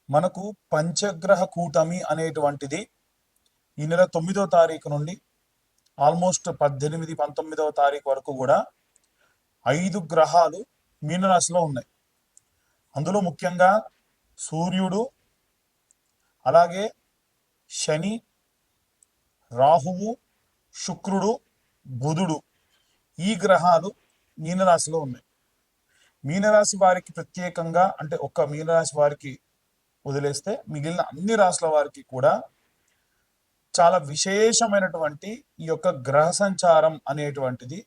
మనకు పంచగ్రహ కూటమి అనేటువంటిది ఈ నెల 9వ తారీఖు నుండి ఆల్మోస్ట్ 18, 19వ తారీఖు వరకు కూడా 5 గ్రహాలు మీనరాశిలో ఉన్నాయి. అందులో ముఖ్యంగా సూర్యుడు, అలాగే శని, రాహువు, శుక్రుడు, బుధుడు ఈ గ్రహాలు మీనరాశిలో ఉన్నాయి. మీనరాశి వారికి ప్రత్యేకంగా అంటే ఒక్క మీనరాశి వారికి వదిలేస్తే మిగిలిన అన్ని రాశుల వారికి కూడా చాలా విశేషమైనటువంటి ఈ యొక్క గ్రహ సంచారం అనేటువంటిది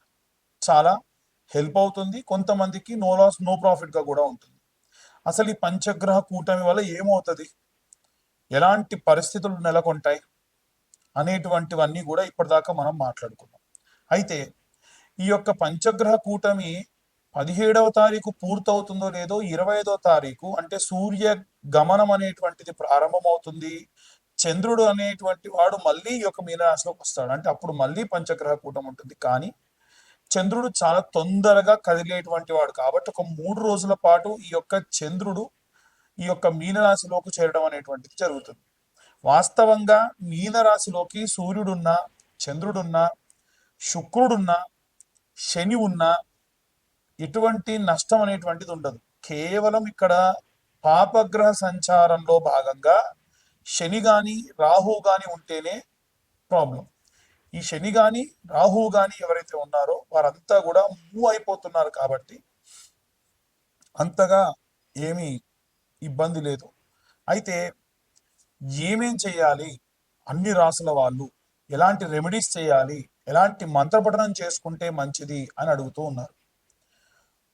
చాలా హెల్ప్ అవుతుంది. కొంతమందికి నో లాస్ నో ప్రాఫిట్ గా కూడా ఉంటుంది. అసలు ఈ పంచగ్రహ కూటమి వల్ల ఏమవుతుంది, ఎలాంటి పరిస్థితులు నెలకొంటాయి అనేటువంటివన్నీ కూడా ఇప్పటిదాకా మనం మాట్లాడుకున్నాం. అయితే ఈ యొక్క పంచగ్రహ కూటమి 17వ తారీఖు పూర్తవుతుందో లేదో 25వ తారీఖు అంటే సూర్య గమనం అనేటువంటిది ప్రారంభమవుతుంది. చంద్రుడు అనేటువంటి వాడు మళ్ళీ ఈ యొక్క మీనరాశిలోకి వస్తాడు. అంటే అప్పుడు మళ్ళీ పంచగ్రహ కూటమి ఉంటుంది. కానీ చంద్రుడు చాలా తొందరగా కదిలేటువంటి వాడు కాబట్టి ఒక 3 రోజుల పాటు ఈ యొక్క చంద్రుడు ఈ యొక్క మీనరాశిలోకి చేరడం అనేటువంటిది జరుగుతుంది. వాస్తవంగా మీనరాశిలోకి సూర్యుడున్నా, చంద్రుడున్నా, శుక్రుడున్నా, శని ఉన్నా ఎటువంటి నష్టం అనేటువంటిది ఉండదు. కేవలం ఇక్కడ పాపగ్రహ సంచారంలో భాగంగా శని గాని రాహు గాని ఉంటేనే ప్రాబ్లం. ఈ శని గాని రాహువు గాని ఎవరైతే ఉన్నారో వారంతా కూడా మూవ్ అయిపోతున్నారు కాబట్టి అంతగా ఏమీ ఇబ్బంది లేదు. అయితే ఏమేం చేయాలి, అన్ని రాసుల వాళ్ళు ఎలాంటి రెమెడీస్ చేయాలి, ఎలాంటి మంత్రపఠనం చేసుకుంటే మంచిది అని అడుగుతూ ఉన్నారు.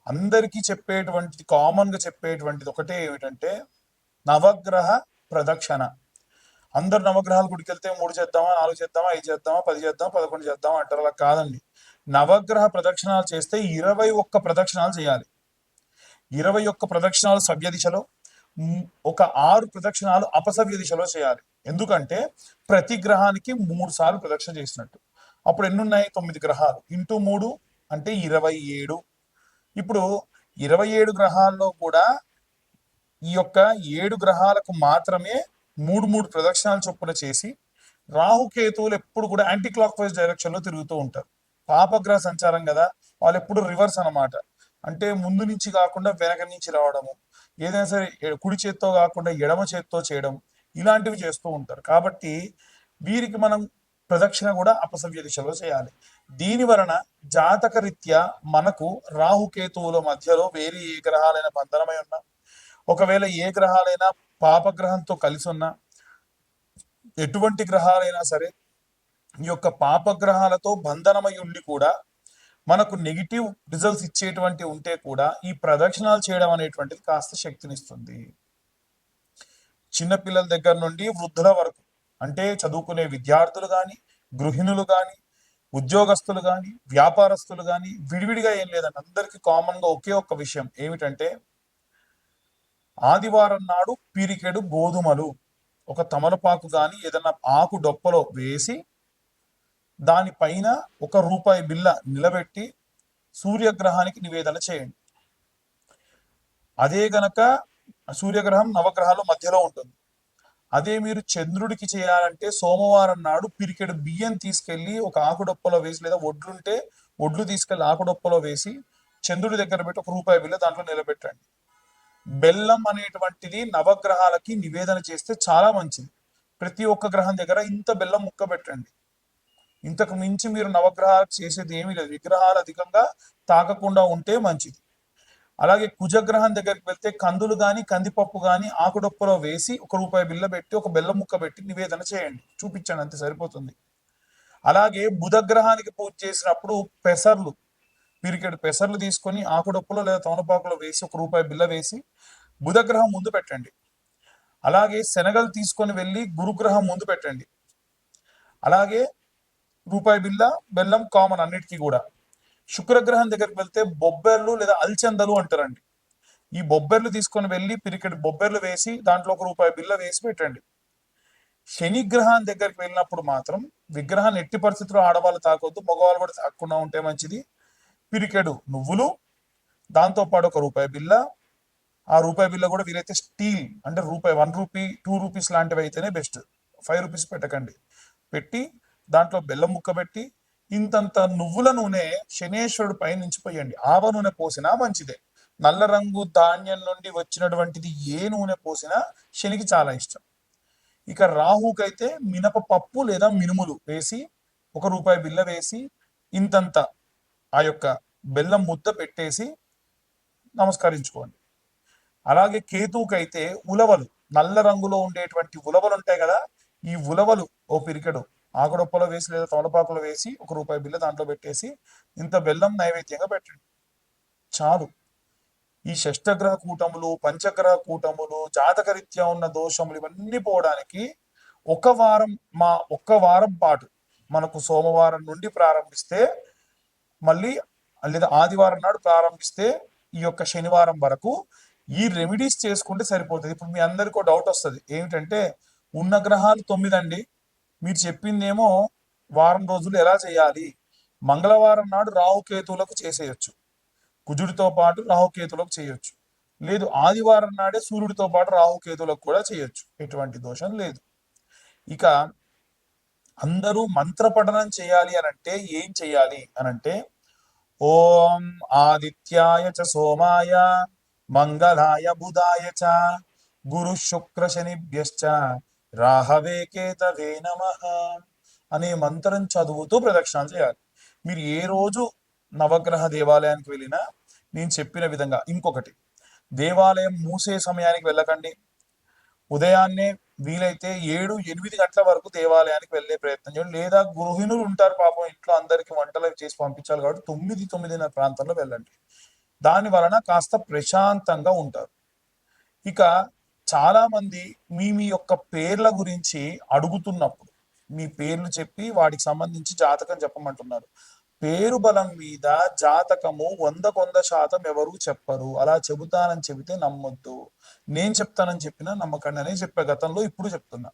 అందరికీ చెప్పేటువంటిది, కామన్గా చెప్పేటువంటిది ఒకటే ఏమిటంటే నవగ్రహ ప్రదక్షిణ. అందరు నవగ్రహాల గుడికి వెళ్తే 3 చేద్దామా, 4 చేద్దామా, 5 చేద్దామా, 10 చేద్దామా, 11 చేద్దామా అంటారు. అలా కాదండి. నవగ్రహ ప్రదక్షిణాలు చేస్తే 21 ప్రదక్షిణాలు చేయాలి. 21 ప్రదక్షిణాలు సవ్య దిశలో, ఒక 6 ప్రదక్షిణాలు అపసవ్య దిశలో చేయాలి. ఎందుకంటే ప్రతి గ్రహానికి 3 సార్లు ప్రదక్షిణ చేసినట్టు. అప్పుడు ఎన్ని ఉన్నాయి? 9 గ్రహాలు ఇంటూ 3 అంటే 27. ఇప్పుడు 27 గ్రహాల్లో కూడా ఈ యొక్క 7 గ్రహాలకు మాత్రమే 3 ప్రదక్షిణాలు చొప్పున చేసి, రాహుకేతువులు ఎప్పుడు కూడా యాంటీ క్లాక్ వైజ్ డైరెక్షన్ లో తిరుగుతూ ఉంటారు. పాపగ్రహ సంచారం కదా, వాళ్ళు ఎప్పుడు రివర్స్ అన్నమాట. అంటే ముందు నుంచి కాకుండా వెనక నుంచి రావడము, ఏదైనా సరే కుడి చేత్తో కాకుండా ఎడమ చేత్తో చేయడం, ఇలాంటివి చేస్తూ ఉంటారు. కాబట్టి వీరికి మనం ప్రదక్షిణ కూడా అపసవ్య దిశలో చేయాలి. దీని వలన జాతక రీత్యా మనకు రాహుకేతువుల మధ్యలో వేరే ఏ గ్రహాలైన బంధనమై ఉన్నా, ఒకవేళ ఏ గ్రహాలైనా పాపగ్రహంతో కలిసి ఉన్నా, ఎటువంటి గ్రహాలైనా సరే ఈ యొక్క పాపగ్రహాలతో బంధనమై ఉండి కూడా మనకు నెగిటివ్ రిజల్ట్స్ ఇచ్చేటువంటి ఉంటే కూడా ఈ ప్రదక్షిణాలు చేయడం అనేటువంటిది కాస్త శక్తినిస్తుంది. చిన్నపిల్లల దగ్గర నుండి వృద్ధుల వరకు, అంటే చదువుకునే విద్యార్థులు కానీ, గృహిణులు కానీ, ఉద్యోగస్తులు కానీ, వ్యాపారస్తులు కానీ, విడివిడిగా ఏం లేదండి, అందరికీ కామన్ గా ఒకే ఒక్క విషయం ఏమిటంటే ఆదివారం నాడు పిరికెడు గోధుమలు ఒక తమలపాకు కానీ ఏదన్నా ఆకు డొప్పలో వేసి దానిపైన ₹1 బిల్ల నిలబెట్టి సూర్యగ్రహానికి నివేదన చేయండి. అదే గనక సూర్యగ్రహం నవగ్రహాల మధ్యలో ఉంటుంది. అదే మీరు చంద్రుడికి చేయాలంటే సోమవారం నాడు పిరికెడు బియ్యం తీసుకెళ్లి ఒక ఆకుడొప్పలో వేసి, లేదా ఒడ్లుంటే ఒడ్లు తీసుకెళ్లి ఆకుడొప్పలో వేసి చంద్రుడి దగ్గర పెట్టి ₹1 బిల్ల దాంట్లో నిలబెట్టండి. బెల్లం అనేటువంటిది నవగ్రహాలకి నివేదన చేస్తే చాలా మంచిది. ప్రతి ఒక్క గ్రహం దగ్గర ఇంత బెల్లం ముక్క పెట్టండి. ఇంతకు మించి మీరు నవగ్రహాలకు చేసేది ఏమీ లేదు. విగ్రహాలు అధికంగా తాకకుండా ఉంటే మంచిది. అలాగే కుజగ్రహం దగ్గరికి వెళ్తే కందులు కానీ కందిపప్పు కానీ ఆకుడొప్పలో వేసి ₹1 బిల్ల పెట్టి ఒక బెల్లం ముక్క పెట్టి నివేదన చేయండి, చూపించండి, అంతే సరిపోతుంది. అలాగే బుధగ్రహానికి పూజ చేసినప్పుడు పెసర్లు, పిరికెడు పెసర్లు తీసుకొని ఆకుడొప్పలో లేదా తమలపాకులో వేసి ₹1 బిల్ల వేసి బుధగ్రహం ముందు పెట్టండి. అలాగే శనగలు తీసుకొని వెళ్ళి గురుగ్రహం ముందు పెట్టండి. అలాగే ₹1 బిల్ల బెల్లం కామన్ అన్నిటికీ కూడా. శుక్రగ్రహం దగ్గరికి వెళ్తే బొబ్బెర్లు లేదా అల్చందలు అంటారండి. ఈ బొబ్బెర్లు తీసుకొని వెళ్ళి పిరికెడు బొబ్బెర్లు వేసి దాంట్లో ₹1 బిల్ల వేసి పెట్టండి. శని గ్రహం దగ్గరికి వెళ్ళినప్పుడు మాత్రం విగ్రహాన్ని ఎట్టి పరిస్థితుల్లో ఆడవాళ్ళు తాకొద్దు, మగవాళ్ళు కూడా తాకకుండా ఉంటే మంచిది. పిరికెడు నువ్వులు, దాంతో పాటు ₹1 బిల్ల, ఆ రూపాయి బిల్ల కూడా వీలైతే స్టీల్ అంటే రూపాయి, 1 రూపీ 2 రూపీస్ లాంటివి అయితేనే బెస్ట్. 5 రూపీస్ పెట్టకండి. పెట్టి దాంట్లో బెల్లం ముక్క పెట్టి ఇంతంత నువ్వుల నూనె శనేశ్వరుడు పై నుంచి పోయండి. ఆవ నూనె పోసినా మంచిదే. నల్ల రంగు ధాన్యం నుండి వచ్చినటువంటిది ఏ నూనె పోసినా శనికి చాలా ఇష్టం. ఇక రాహుకైతే మినపపప్పు లేదా మినుములు వేసి 1 రూపాయి బిల్ల వేసి ఇంతంత ఆ యొక్క బెల్లం ముద్ద పెట్టేసి నమస్కరించుకోండి. అలాగే కేతువుకైతే ఉలవలు, నల్ల రంగులో ఉండేటువంటి ఉలవలు ఉంటాయి కదా, ఈ ఉలవలు ఓ పిరికెడు ఆకుడొప్పలో వేసి లేదా తమలపాకులో వేసి 1 రూపాయి బిల్ల దాంట్లో పెట్టేసి ఇంత బెల్లం నైవేద్యంగా పెట్టండి చాలు. ఈ షష్టగ్రహ కూటములు, పంచగ్రహ కూటములు, జాతకరీత్యా ఉన్న దోషములు ఇవన్నీ పోవడానికి ఒక్క వారం పాటు మనకు సోమవారం నుండి ప్రారంభిస్తే మళ్ళీ లేదా ఆదివారం నాడు ప్రారంభిస్తే ఈ యొక్క శనివారం వరకు ఈ రెమెడీస్ చేసుకుంటే సరిపోతుంది. ఇప్పుడు మీ అందరికీ డౌట్ వస్తుంది ఏమిటంటే, ఉన్న గ్రహాలు 9 అండి, మీరు చెప్పిందేమో వారం రోజులు ఎలా చేయాలి? మంగళవారం నాడు రాహుకేతువులకు చేసేయచ్చు, కుజుడితో పాటు రాహుకేతులకు చేయొచ్చు. లేదు ఆదివారం నాడే సూర్యుడితో పాటు రాహుకేతులకు కూడా చేయొచ్చు, ఎటువంటి దోషం లేదు. ఇక అందరూ మంత్ర పఠనం చేయాలి అనంటే ఏం చేయాలి అనంటే, ఓం ఆదిత్యాయ చ సోమాయ మంగళాయ బుధాయ చ గురు శుక్ర శనిభ్యశ్చ రాహవే కేతవే నమః అనే మంత్రం చదువుతూ ప్రదక్షిణ చేయాలి. మీరు ఏ రోజు నవగ్రహ దేవాలయానికి వెళ్ళినా నేను చెప్పిన విధంగా, ఇంకొకటి, దేవాలయం మూసే సమయానికి వెళ్ళకండి. ఉదయాన్నే వీలైతే 7-8 గంటల వరకు దేవాలయానికి వెళ్ళే ప్రయత్నం చేయండి. లేదా గృహిణులు ఉంటారు పాపం, ఇంట్లో అందరికి వంటలు చేసి పంపించాలి కాబట్టి 9-9:30 ప్రాంతంలో వెళ్ళండి. దాని వలన కాస్త ప్రశాంతంగా ఉంటారు. ఇక చాలా మంది మీ యొక్క పేర్ల గురించి అడుగుతున్నప్పుడు మీ పేర్లు చెప్పి వాటికి సంబంధించి జాతకం చెప్పమంటున్నారు. పేరు బలం మీద జాతకము 100% ఎవరు చెప్పరు. అలా చెబుతానని చెబితే నమ్మొద్దు. నేను చెప్తానని చెప్పినా నమ్మకండి అనే చెప్పే గతంలో, ఇప్పుడు చెప్తున్నా.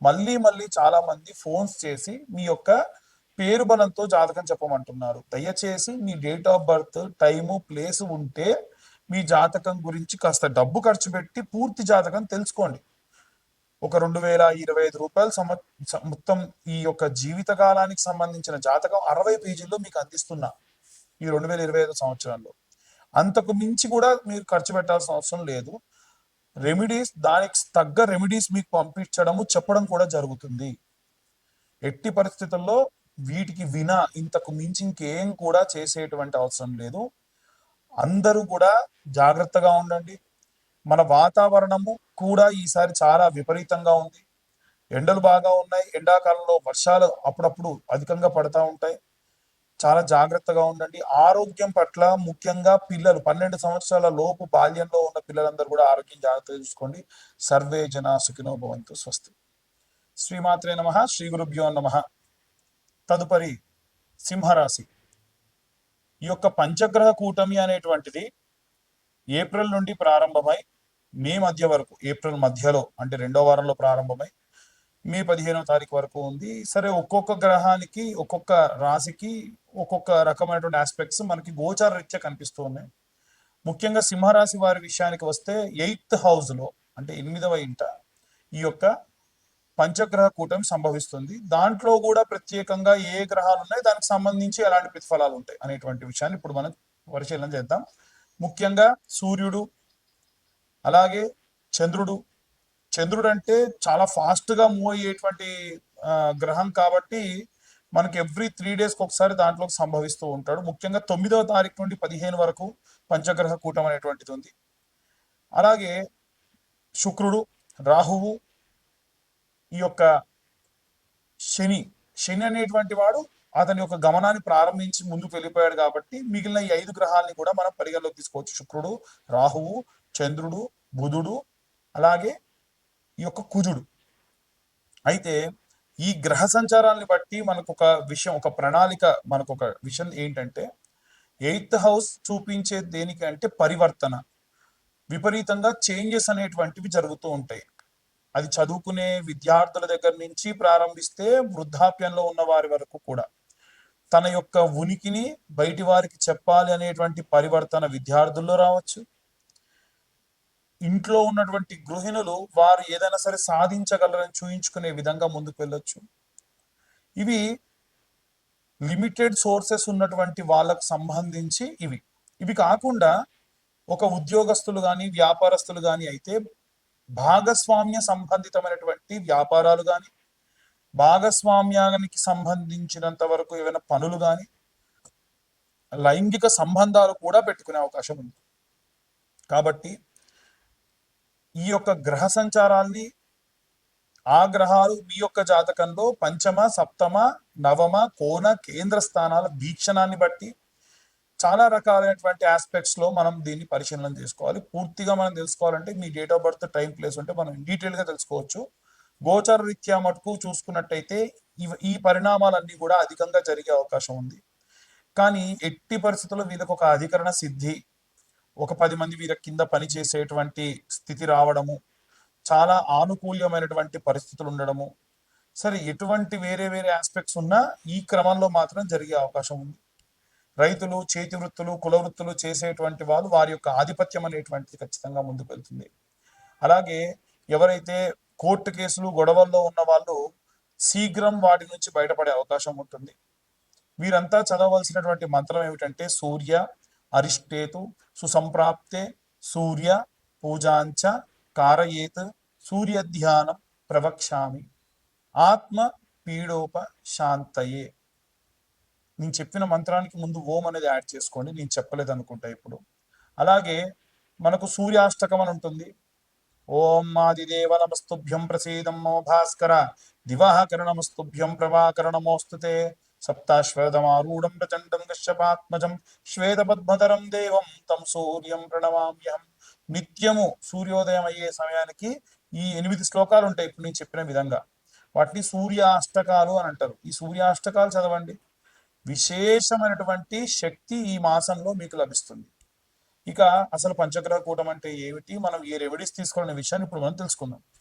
మళ్ళీ మళ్ళీ చాలా మంది ఫోన్స్ చేసి మీ యొక్క పేరు బలంతో జాతకం చెప్పమంటున్నారు. దయచేసి మీ date of birth, time, place ఉంటే మీ జాతకం గురించి కాస్త డబ్బు ఖర్చు పెట్టి పూర్తి జాతకం తెలుసుకోండి. ఒక 2025 రూపాయలు మొత్తం ఈ యొక్క జీవితకాలానికి సంబంధించిన జాతకం 60 పేజీల్లో మీకు అందిస్తున్నా ఈ 2025 సంవత్సరంలో. అంతకు మించి కూడా మీరు ఖర్చు పెట్టాల్సిన అవసరం లేదు. రెమెడీస్, దానికి తగ్గ రెమెడీస్ మీకు పంపించడము, చెప్పడం కూడా జరుగుతుంది. ఎట్టి పరిస్థితుల్లో వీటికి ఇంతకు మించి ఇంకేం కూడా చేసేటువంటి అవసరం లేదు. అందరూ కూడా జాగ్రత్తగా ఉండండి. మన వాతావరణము కూడా ఈసారి చాలా విపరీతంగా ఉంది. ఎండలు బాగా ఉన్నాయి. ఎండాకాలంలో వర్షాలు అప్పుడప్పుడు అధికంగా పడతా ఉంటాయి. చాలా జాగ్రత్తగా ఉండండి. ఆరోగ్యం పట్ల ముఖ్యంగా పిల్లలు 12 సంవత్సరాల లోపు బాల్యంలో ఉన్న పిల్లలందరూ కూడా ఆరోగ్యం జాగ్రత్తగా చూసుకోండి. సర్వే జనా సుఖినో భవంతు. స్వస్తి. శ్రీమాత్రే నమః. శ్రీ గురుభ్యో నమః. తదుపరి సింహరాశి. ఈ యొక్క పంచగ్రహ కూటమి అనేటువంటిది ఏప్రిల్ నుండి ప్రారంభమై మే మధ్య వరకు, ఏప్రిల్ మధ్యలో అంటే 2వ వారంలో ప్రారంభమై మే 15వ తారీఖు వరకు ఉంది. సరే, ఒక్కొక్క గ్రహానికి ఒక్కొక్క రాశికి ఒక్కొక్క రకమైనటువంటి ఆస్పెక్ట్స్ మనకి గోచార రీత్యా కనిపిస్తూ ఉన్నాయి. ముఖ్యంగా సింహరాశి వారి విషయానికి వస్తే 8th హౌస్లో అంటే 8వ ఇంట ఈ యొక్క పంచగ్రహ కూటమి సంభవిస్తుంది. దాంట్లో కూడా ప్రత్యేకంగా ఏ గ్రహాలు ఉన్నాయి, దానికి సంబంధించి ఎలాంటి ప్రతిఫలాలు ఉంటాయి అనేటువంటి విషయాన్ని ఇప్పుడు మనం పరిశీలన చేద్దాం. ముఖ్యంగా సూర్యుడు, అలాగే చంద్రుడు అంటే చాలా ఫాస్ట్గా మూవ్ అయ్యేటువంటి గ్రహం కాబట్టి మనకి ఎవ్రీ 3 డేస్కి ఒకసారి దాంట్లోకి సంభవిస్తూ ఉంటాడు. ముఖ్యంగా 9వ తారీఖు నుండి 15 వరకు పంచగ్రహ కూటం అనేటువంటిది ఉంది. అలాగే శుక్రుడు, రాహువు, ఈ యొక్క శని అనేటువంటి వాడు అతని యొక్క గమనాన్ని ప్రారంభించి ముందుకు వెళ్ళిపోయాడు కాబట్టి మిగిలిన ఈ 5 గ్రహాలని కూడా మనం పరిగణలోకి తీసుకోవచ్చు. శుక్రుడు, రాహువు, చంద్రుడు, బుధుడు, అలాగే ఈ యొక్క కుజుడు. అయితే ఈ గ్రహ సంచారాన్ని బట్టి మనకు ఒక విషయం, ఒక ప్రణాళిక, మనకు ఒక విషయం ఏంటంటే 8th హౌస్ చూపించే దేనికి అంటే పరివర్తన, విపరీతంగా చేంజెస్ అనేటువంటివి జరుగుతూ ఉంటాయి. అది చదువుకునే విద్యార్థుల దగ్గర నుంచి ప్రారంభిస్తే వృద్ధాప్యంలో ఉన్న వారి వరకు కూడా తన యొక్క ఉనికిని బయటి వారికి చెప్పాలి అనేటువంటి పరివర్తన విద్యార్థుల్లో రావచ్చు. ఇంట్లో ఉన్నటువంటి గృహిణులు వారు ఏదైనా సరే సాధించగలరని చూయించుకునే విధంగా ముందుకు వెళ్ళొచ్చు. ఇవి లిమిటెడ్ సోర్సెస్ ఉన్నటువంటి వాళ్ళకు సంబంధించి ఇవి కాకుండా ఒక ఉద్యోగస్తులు కానీ వ్యాపారస్తులు కానీ అయితే భాగస్వామ్య సంబంధితమైనటువంటి వ్యాపారాలు కానీ భాగస్వామ్యానికి సంబంధించినంత వరకు ఏమైనా పనులు కానీ లైంగిక సంబంధాలు కూడా పెట్టుకునే అవకాశం ఉంది. కాబట్టి ఈ యొక్క గ్రహ సంచారాల్ని ఆ గ్రహాలు మీ యొక్క జాతకంలో పంచమ, సప్తమ, నవమ, కోణ, కేంద్ర స్థానాల వీక్షణాన్ని బట్టి చాలా రకాలైనటువంటి ఆస్పెక్ట్స్ లో మనం దీన్ని పరిశీలన చేసుకోవాలి. పూర్తిగా మనం తెలుసుకోవాలంటే మీ date of birth, time, place ఉంటే మనం డీటెయిల్ గా తెలుసుకోవచ్చు. గోచర రీత్యా మటుకు చూసుకున్నట్టయితే ఈ పరిణామాలన్నీ కూడా అధికంగా జరిగే అవకాశం ఉంది. కానీ ఎట్టి పరిస్థితుల్లో వీళ్ళకి ఒక అధికరణ సిద్ధి, ఒక 10 మంది వీళ్ళ కింద పని చేసేటువంటి స్థితి రావడము, చాలా ఆనుకూల్యమైనటువంటి పరిస్థితులు ఉండడము, సరే ఎటువంటి వేరే వేరే ఆస్పెక్ట్స్ ఉన్నా ఈ క్రమంలో మాత్రం జరిగే అవకాశం ఉంది. రైతులు, చేతి వృత్తులు, కుల వృత్తులు చేసేటువంటి వాళ్ళు వారి యొక్క ఆధిపత్యం అనేటువంటిది ఖచ్చితంగా ముందుకు వెళ్తుంది. అలాగే ఎవరైతే కోర్టు కేసులు, గొడవల్లో ఉన్న వాళ్ళు శీఘ్రం వాటి నుంచి బయటపడే అవకాశం ఉంటుంది. వీరంతా చదవవలసినటువంటి మంత్రం ఏమిటంటే సూర్య అరిష్టేతు సుసంప్రాప్తే సూర్య పూజాంచ కారయేత్ సూర్య ధ్యానం ప్రవక్ష్యామి ఆత్మ పీడోప శాంతయే. నేను చెప్పిన మంత్రానికి ముందు ఓం అనేది యాడ్ చేసుకోండి, నేను చెప్పలేదు అనుకుంటా ఇప్పుడు. అలాగే మనకు సూర్యాష్టకం అని ఉంటుంది. ఓం ఆదిదేవ నమస్తుభ్యం ప్రసీదం నమో భాస్కర దివాకర నమస్తుభ్యం ప్రభాకరణమోస్తుతే సప్తాశ్వేతమారూఢం ప్రచండం కశ్యపాత్మజం శ్వేతపద్మధరం దేవం తం సూర్యం ప్రణమామ్యహం. నిత్యము సూర్యోదయం అయ్యే సమయానికి ఈ 8 శ్లోకాలు ఉంటాయి ఇప్పుడు నేను చెప్పిన విధంగా. వాటిని సూర్యాష్టకాలు అని అంటారు. ఈ సూర్యాష్టకాలు చదవండి. విశేషమైనటువంటి శక్తి ఈ మాసంలో మీకు లభిస్తుంది. ఇక అసలు పంచగ్రహ కూటం అంటే ఏమిటి, మనం ఏ రెమెడీస్ తీసుకోవాలనే విషయాన్ని ఇప్పుడు మనం తెలుసుకుందాం.